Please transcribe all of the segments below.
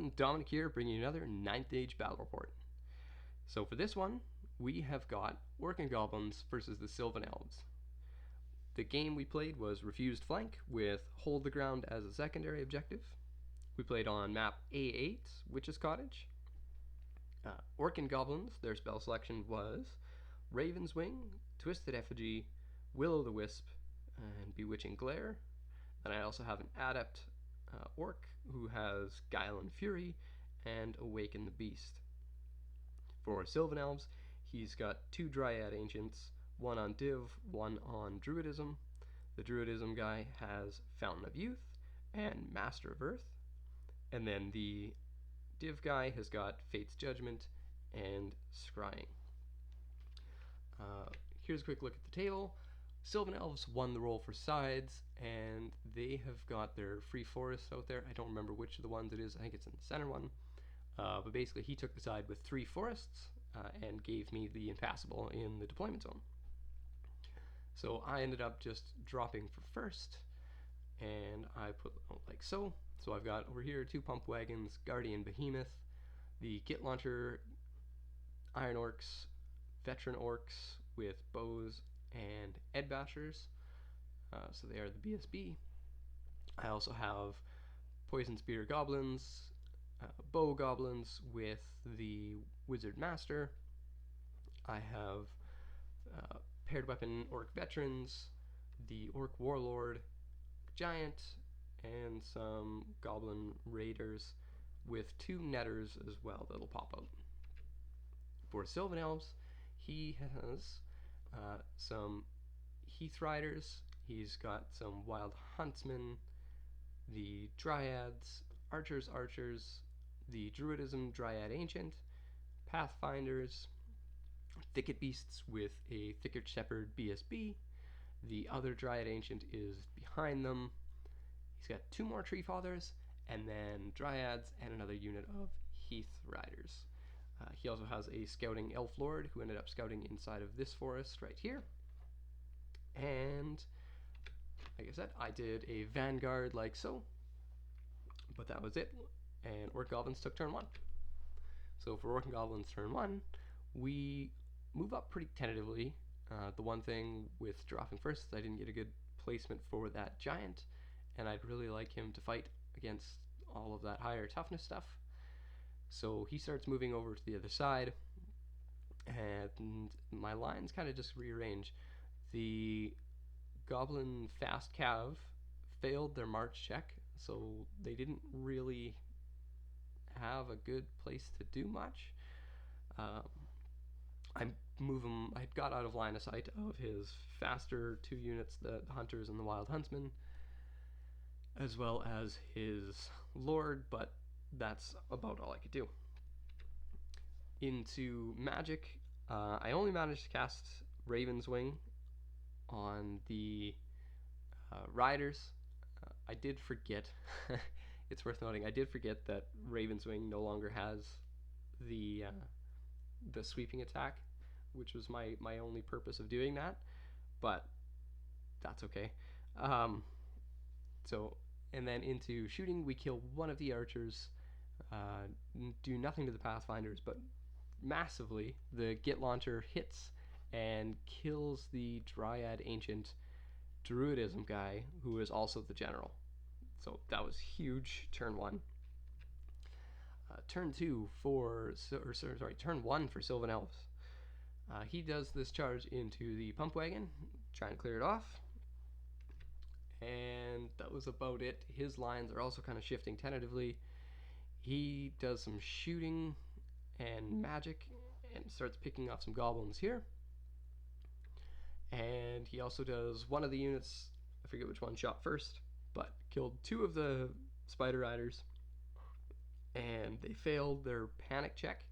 everyone, Dominic here, bringing you another 9th Age battle report. So for this one, we have got Orcs and Goblins versus the Sylvan Elves. The game we played was Refused Flank with Hold the Ground as a secondary objective. We played on map A8, Witch's Cottage. Orc and Goblins, their spell selection was Raven's Wing, Twisted Effigy, Will-o'-the-Wisp, and Bewitching Glare. Then I also have an Adept Orc who has Guile and Fury and Awaken the Beast. For Sylvan Elves, he's got 2 Dryad Ancients, one on Div, one on Druidism. The Druidism guy has Fountain of Youth and Master of Earth. And then the Div guy has got Fate's Judgment and Scrying. Here's a quick look at the table. Sylvan Elves won the roll for sides, and they have got their free forest out there. I don't remember which of the ones it is. I think it's in the center one. But basically, he took the side with 3 forests and gave me the impassable in the deployment zone. So I ended up just dropping for first, and I put like so. So I've got over here 2 pump wagons, Guardian Behemoth, the Git Launcher, Iron Orcs, Veteran Orcs with bows and Headbashers, so they are the BSB. I also have Poison Spear Goblins, Bow Goblins with the Wizard Master. I have Paired Weapon Orc Veterans, the Orc Warlord, Giant, and some Goblin Raiders with 2 Netters as well that'll pop out. For Sylvan Elves, he has some Heath Riders, he's got some Wild Huntsmen, the Dryads, Archers, the Druidism Dryad Ancient, Pathfinders, Thicket Beasts with a Thicket Shepherd BSB. The other Dryad Ancient is behind them. He's got 2 more Tree Fathers, and then Dryads and another unit of Heath Riders. He also has a Scouting Elf Lord who ended up scouting inside of this forest right here. And like I said, I did a Vanguard like so, but that was it. And Orc Goblins took turn 1. So for Orc and Goblins turn 1, we move up pretty tentatively. The one thing with dropping first is I didn't get a good placement for that Giant, and I'd really like him to fight against all of that higher toughness stuff. So he starts moving over to the other side, and my lines kind of just rearrange. The Goblin Fast Cav failed their march check, so they didn't really have a good place to do much. I move him. I got out of line of sight of his faster 2 units, the Hunters and the Wild Huntsmen, as well as his Lord, but that's about all I could do. Into Magic, I only managed to cast Raven's Wing on the Riders. I did forget, it's worth noting, I did forget that Raven's Wing no longer has the sweeping attack, which was my only purpose of doing that, but that's okay. And then into shooting, we kill one of the archers, do nothing to the Pathfinders, but massively, the Git Launcher hits and kills the Dryad Ancient Druidism guy, who is also the general. So that was huge, turn 1. Turn 1 for Sylvan Elves. He does this charge into the pump wagon, trying to clear it off. And that was about it. His lines are also kind of shifting tentatively. He does some shooting and magic and starts picking off some goblins here. And he also does one of the units, I forget which one shot first, but killed 2 of the Spider Riders. And they failed their panic check.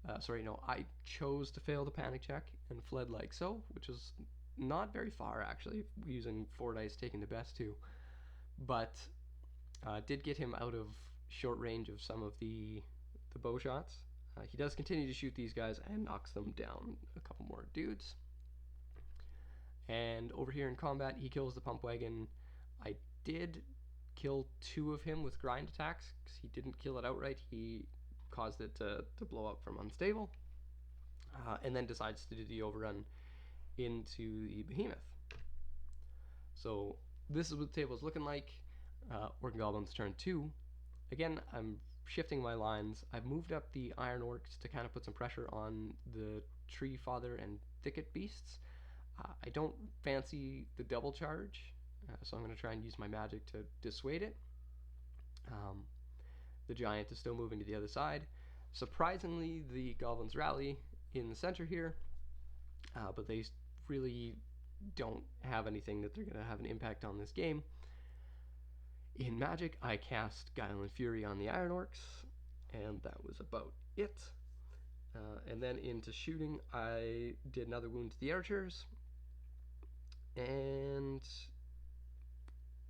I chose to fail the panic check and fled like so, which was not very far actually, using 4 dice, taking the best 2, but did get him out of short range of some of the bow shots. He does continue to shoot these guys and knocks them down a couple more dudes. And over here in combat, he kills the pump wagon. I did kill 2 of him with grind attacks, because he didn't kill it outright. He caused it to blow up from unstable, and then decides to do the overrun into the behemoth. So this is what the table is looking like. Orc and Goblins turn 2. Again, I'm shifting my lines. I've moved up the Iron Orcs to kind of put some pressure on the Tree Father and Thicket Beasts. I don't fancy the double charge, so I'm going to try and use my magic to dissuade it. The Giant is still moving to the other side. Surprisingly, the Goblins rally in the center here, but they really don't have anything that they're going to have an impact on this game. In Magic, I cast Guile and Fury on the Iron Orcs, and that was about it. And then into shooting, I did another wound to the archers, and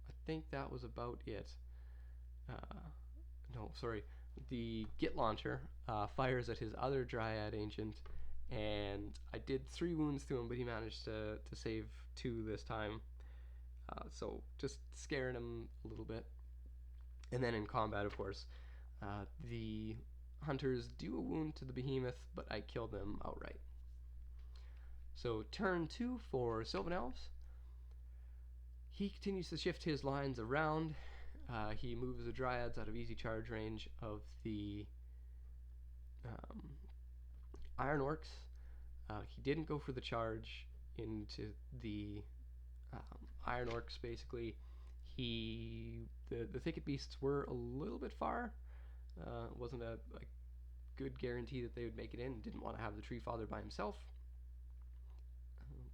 I think that was about it. No, sorry. The Git Launcher fires at his other Dryad Ancient, and I did 3 wounds to him, but he managed to save 2 this time. So just scaring him a little bit. And then in combat, of course, the hunters do a wound to the behemoth, but I kill them outright. So turn 2 for Sylvan Elves. He continues to shift his lines around. He moves the Dryads out of easy charge range of the Iron Orcs. He didn't go for the charge into the Iron Orcs, basically. The Thicket Beasts were a little bit far. It wasn't a good guarantee that they would make it in. Didn't want to have the Tree Father by himself.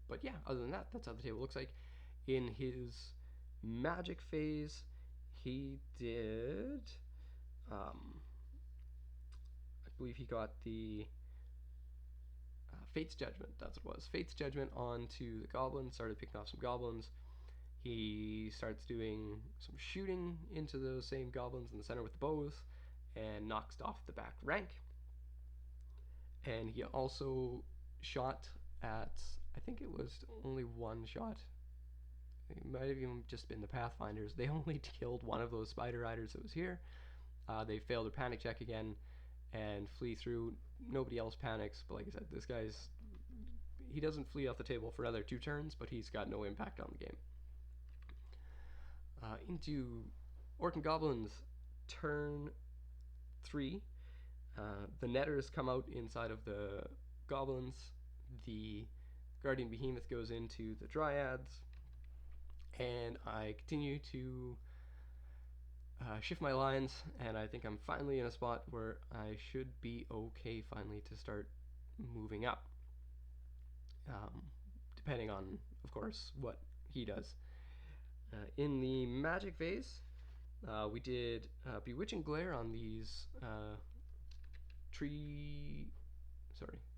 But yeah, other than that, that's how the table looks like. In his magic phase, he did... I believe he got the Fate's Judgment, that's what it was. Fate's Judgment onto the Goblin, started picking off some Goblins. He starts doing some shooting into those same Goblins in the center with the bows, and knocks off the back rank. And he also shot at, I think it was only 1 shot. It might have even just been the Pathfinders. They only killed 1 of those Spider Riders that was here. They failed their panic check again and flee through. Nobody else panics, but like I said, this guy's... he doesn't flee off the table for another 2 turns, but he's got no impact on the game. Into Orc and Goblins, turn 3. The Netters come out inside of the Goblins. The Guardian Behemoth goes into the Dryads. And I continue to shift my lines, and I think I'm finally in a spot where I should be okay finally to start moving up. Depending on, of course, what he does. In the magic phase, we did Bewitching Glare on these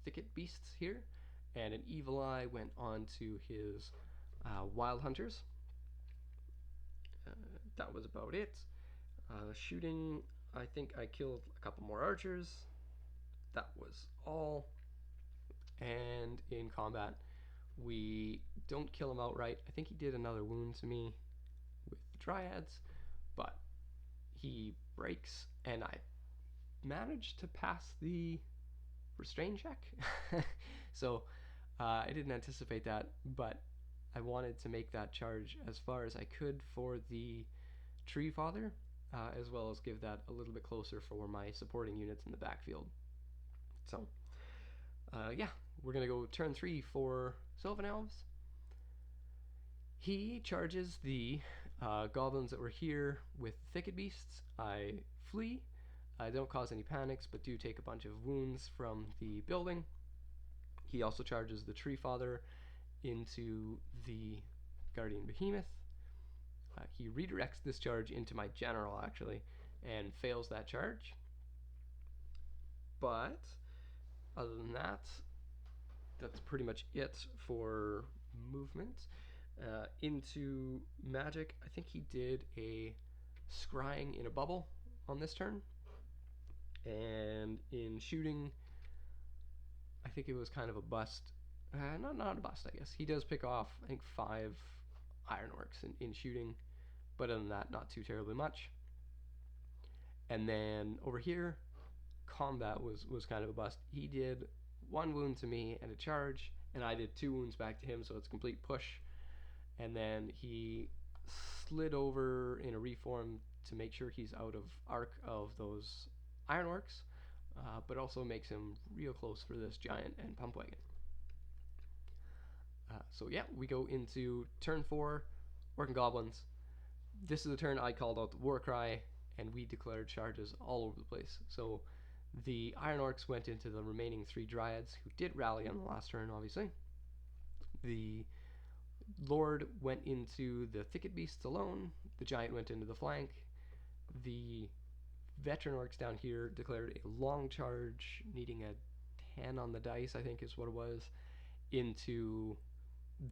thicket beasts here, and an Evil Eye went on to his Wild Hunters. That was about it. Shooting, I think I killed a couple more archers. That was all. And in combat, we don't kill him outright. I think he did another wound to me with the Dryads, but he breaks, and I managed to pass the restrain check. So I didn't anticipate that, but I wanted to make that charge as far as I could for the Tree Father, as well as give that a little bit closer for my supporting units in the backfield. So, yeah, we're going to go turn 3 for Sylvan Elves. He charges the Goblins that were here with Thicket Beasts. I flee. I don't cause any panics, but do take a bunch of wounds from the building. He also charges the Tree Father into the Guardian Behemoth. He redirects this charge into my general, actually, and fails that charge. But other than that, that's pretty much it for movement. Into magic, I think he did a scrying in a bubble on this turn. And in shooting, I think it was kind of a bust. Not a bust, I guess. He does pick off, I think, 5 Iron Orcs in shooting. but other than that, not too terribly much. And then over here, combat was kind of a bust. He did 1 wound to me and a charge, and I did 2 wounds back to him, so it's complete push. And then he slid over in a reform to make sure he's out of arc of those Iron Orcs, but also makes him real close for this giant and pump wagon. So yeah, we go into turn 4, Orcs and Goblins. This is the turn I called out the war cry, and we declared charges all over the place. So the Iron Orcs went into the remaining 3 Dryads, who did rally on the last turn, obviously. The Lord went into the Thicket Beasts alone. The Giant went into the flank. The Veteran Orcs down here declared a long charge, needing a 10 on the dice, I think is what it was, into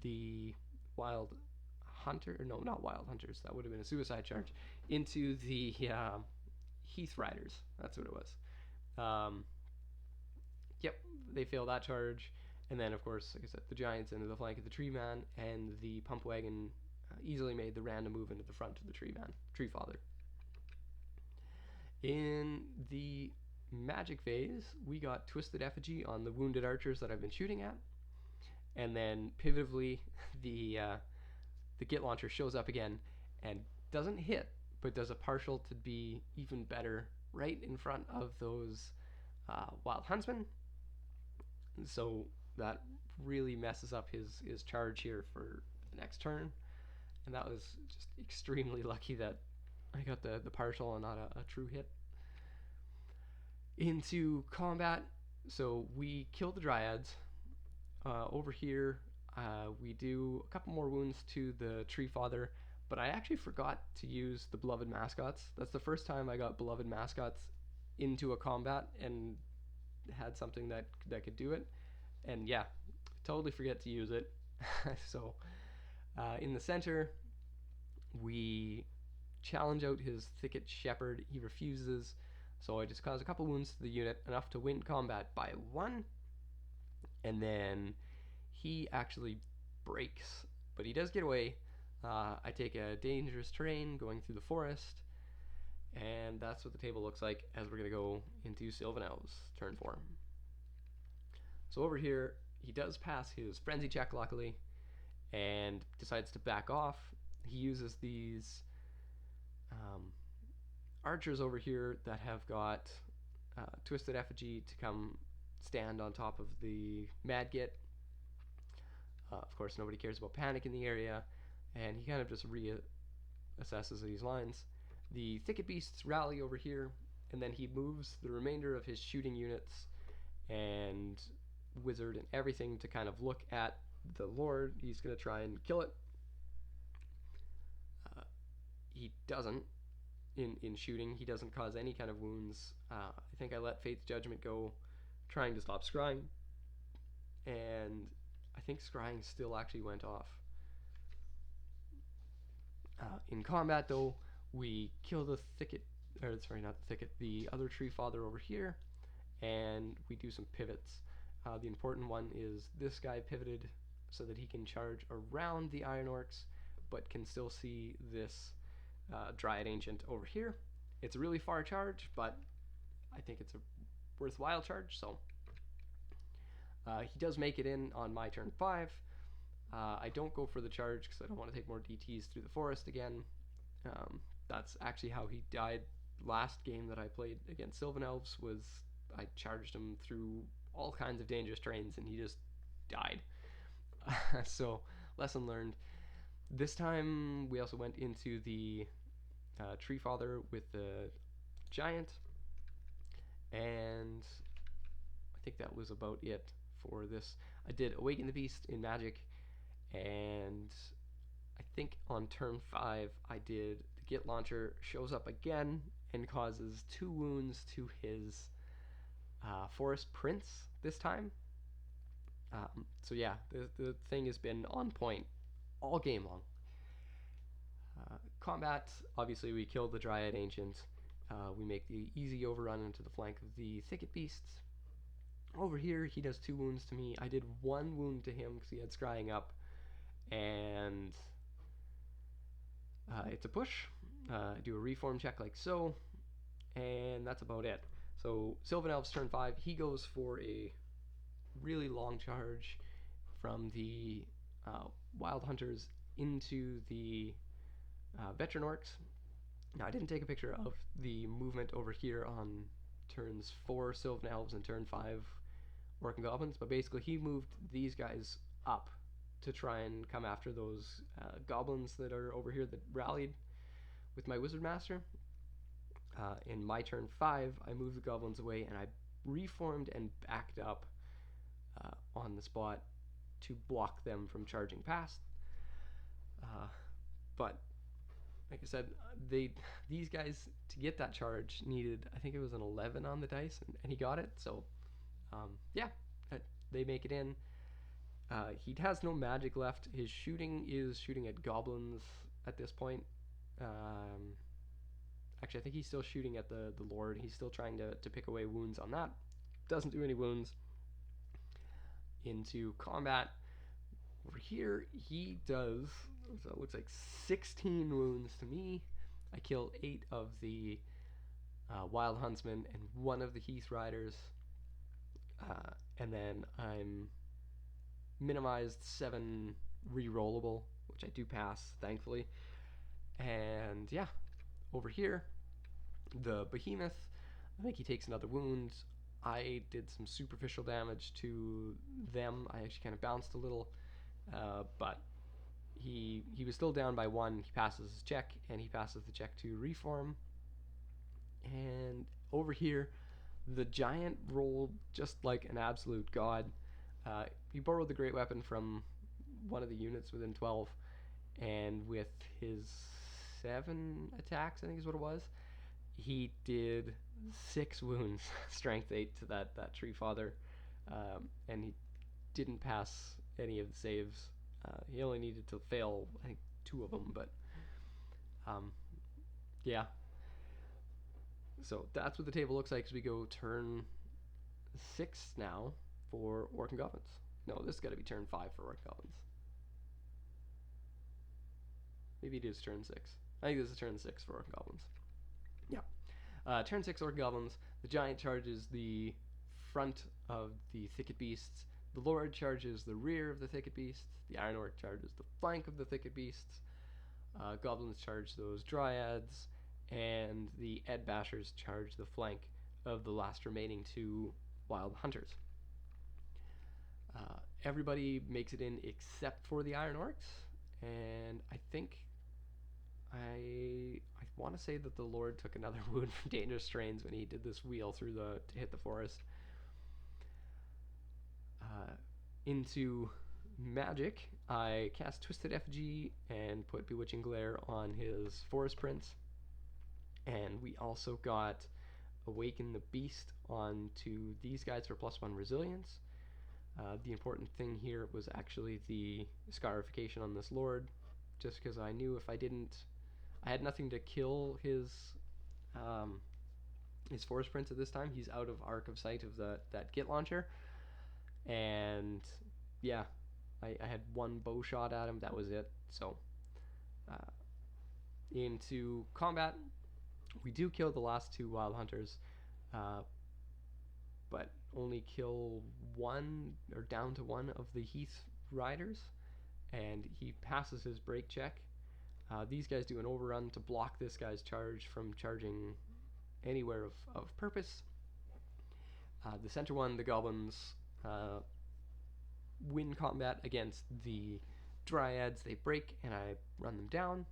the Wild Hunter, no, not Wild Hunters, that would have been a suicide charge, into the Heath Riders, that's what it was. Yep, they failed that charge, and then of course, like I said, the Giants into the flank of the Tree Man, and the Pump Wagon easily made the random move into the front of the Tree Father. In the magic phase, we got Twisted Effigy on the wounded archers that I've been shooting at, and then pivotively, the Git Launcher shows up again and doesn't hit, but does a partial to be even better right in front of those Wild Huntsmen. So that really messes up his charge here for the next turn, and that was just extremely lucky that I got the partial and not a true hit. Into combat, so we kill the Dryads. Over here, we do a couple more wounds to the Tree Father, but I actually forgot to use the Beloved Mascots. That's the first time I got Beloved Mascots into a combat and had something that could do it. And yeah, totally forget to use it. So in the center, we challenge out his Thicket Shepherd. He refuses, so I just cause a couple wounds to the unit, enough to win combat by 1. And then he actually breaks, but he does get away. I take a dangerous terrain going through the forest, and that's what the table looks like as we're going to go into Sylvan Elves, turn 4. So over here, he does pass his frenzy check, luckily, and decides to back off. He uses these archers over here that have got Twisted Effigy to come stand on top of the Mad Git. Of course, nobody cares about panic in the area, and he kind of just reassesses these lines. The Thicket Beasts rally over here, and then he moves the remainder of his shooting units and wizard and everything to kind of look at the Lord. He's going to try and kill it. He doesn't. In shooting, he doesn't cause any kind of wounds. I think I let Fate's Judgment go, trying to stop scrying, and I think scrying still actually went off. In combat, though, we kill the Thicket, or sorry, not the Thicket, the other Tree Father over here, and we do some pivots. The important one is this guy pivoted so that he can charge around the Iron Orcs, but can still see this Dryad Ancient over here. It's a really far charge, but I think it's a worthwhile charge, so he does make it in on my turn 5. I don't go for the charge because I don't want to take more DTs through the forest again. That's actually how he died last game that I played against Sylvan Elves. Was I charged him through all kinds of dangerous terrains and he just died. So lesson learned. This time we also went into the Tree Father with the Giant, and I think that was about it for this. I did Awaken the Beast in Magic, and I think on turn 5 I did the Git Launcher shows up again and causes 2 wounds to his Forest Prince this time. So yeah, the thing has been on point all game long. Combat, obviously we killed the Dryad Ancient. We make the easy overrun into the flank of the Thicket Beasts. Over here, he does 2 wounds to me. I did 1 wound to him because he had scrying up, and It's a push. Do a reform check like so, and that's about it. So Sylvan Elves turn 5, he goes for a really long charge from the Wild Hunters into the Veteran Orcs. Now I didn't take a picture of the movement over here on turns 4 Sylvan Elves and turn 5 Orcs and Goblins, but basically he moved these guys up to try and come after those goblins that are over here that rallied with my Wizard Master. In my turn 5, I moved the goblins away and I reformed and backed up on the spot to block them from charging past. But like I said, these guys, to get that charge, needed, I think it was an 11 on the dice, and he got it. So yeah, they make it in. He has no magic left. His shooting is shooting at goblins at this point. Actually, I think he's still shooting at the Lord. He's still trying to pick away wounds on that. Doesn't do any wounds. Into combat. Over here, he does, so it looks like 16 wounds to me. I kill 8 of the Wild Huntsmen and 1 of the Heath Riders. And then I'm minimized 7 rerollable, which I do pass, thankfully. And yeah, over here, the Behemoth, I think he takes another wound. I did some superficial damage to them. I actually kind of bounced a little, but he was still down by 1. He passes his check, and he passes the check to reform. And over here, the giant rolled just like an absolute god. He borrowed the great weapon from one of the units within 12, and with his 7 attacks, I think is what it was, he did 6 wounds, strength 8 to that tree father, and he didn't pass any of the saves. He only needed to fail, I think, 2 of them, but yeah. So that's what the table looks like as we go turn 6 now for Orcs and Goblins. No, this has got to be turn 5 for Orcs and Goblins. Maybe it is turn 6. I think this is turn 6 for Orcs and Goblins. Yeah. Turn 6 Orcs and Goblins. The Giant charges the front of the Thicket Beasts. The Lord charges the rear of the Thicket Beasts. The Iron Orc charges the flank of the Thicket Beasts. Goblins charge those Dryads. And the Headbashers charge the flank of the last remaining 2 Wild Hunters. Everybody makes it in except for the Iron Orcs, and I think I want to say that the Lord took another wound from Dangerous Strains when he did this wheel through to hit the forest. Into magic, I cast Twisted Effigy and put Bewitching Glare on his Forest Prince, and we also got Awaken the Beast onto these guys for +1 resilience. The important thing here was actually the scarification on this Lord, just because I knew if I didn't, I had nothing to kill his Forest Prince at this time. He's out of arc of sight of that Git launcher, and yeah, I had 1 bow shot at him. That was it. So into combat, we do kill the last 2 Wild Hunters, but only kill 1 or down to 1 of the Heath Riders, and he passes his break check. These guys do an overrun to block this guy's charge from charging anywhere of purpose. The center one, the Goblins, win combat against the Dryads. They break, and I run them down.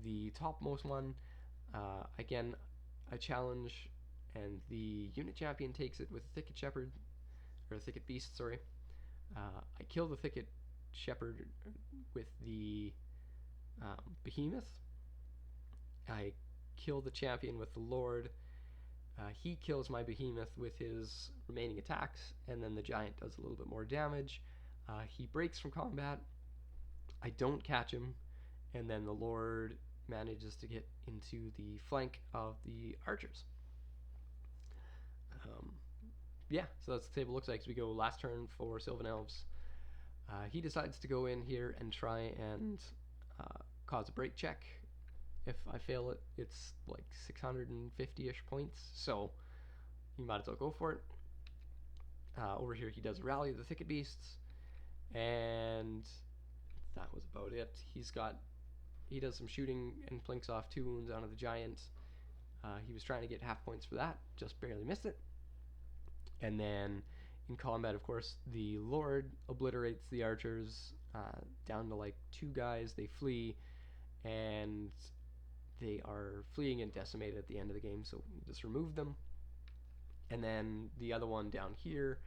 The topmost one, again, I challenge, and the unit champion takes it with a Thicket Shepherd, or a Thicket Beast, sorry. I kill the Thicket Shepherd with the Behemoth. I kill the champion with the Lord. He kills my Behemoth with his remaining attacks, and then the Giant does a little bit more damage. He breaks from combat. I don't catch him, and then the Lord manages to get into the flank of the archers. Yeah, so that's the table looks like as we go last turn for Sylvan Elves. He decides to go in here and try and cause a break check. If I fail it, it's like 650-ish points, so you might as well go for it. Over here, he does Rally of the Thicket Beasts, and that was about it. He does some shooting and plinks off 2 wounds onto the giant. He was trying to get half points for that, just barely missed it. And then in combat, of course, the Lord obliterates the archers down to like 2 guys. They flee, and they are fleeing and decimated at the end of the game, so just remove them. And then the other one down here,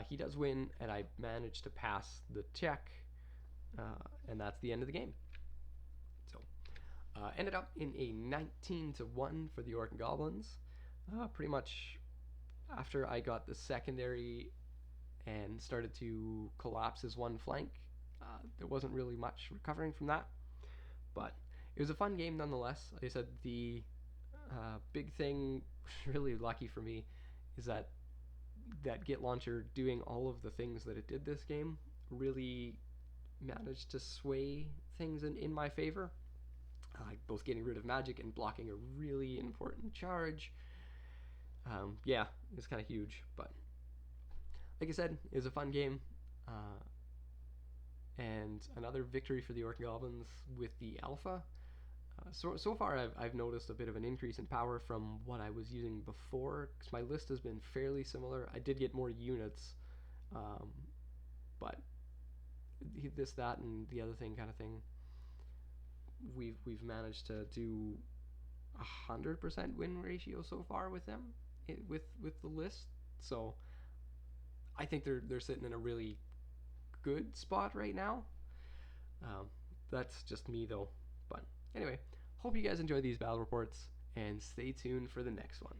he does win, and I managed to pass the check, and that's the end of the game. So, ended up in a 19-1 for the Orc and Goblins. Pretty much after I got the secondary and started to collapse his one flank, there wasn't really much recovering from that, but it was a fun game nonetheless. Like I said, the big thing, really lucky for me, is that Git launcher doing all of the things that it did this game really managed to sway things in my favor. Both getting rid of magic and blocking a really important charge. Yeah, it was kind of huge, but like I said, it was a fun game. And another victory for the Orc and Goblins with the alpha. So far I've noticed a bit of an increase in power from what I was using before, because my list has been fairly similar. I did get more units, but this, that, and the other thing kind of thing, we've managed to do 100% win ratio so far with them, with the list. So I think they're sitting in a really good spot right now. That's just me though. But anyway, hope you guys enjoy these battle reports, and stay tuned for the next one.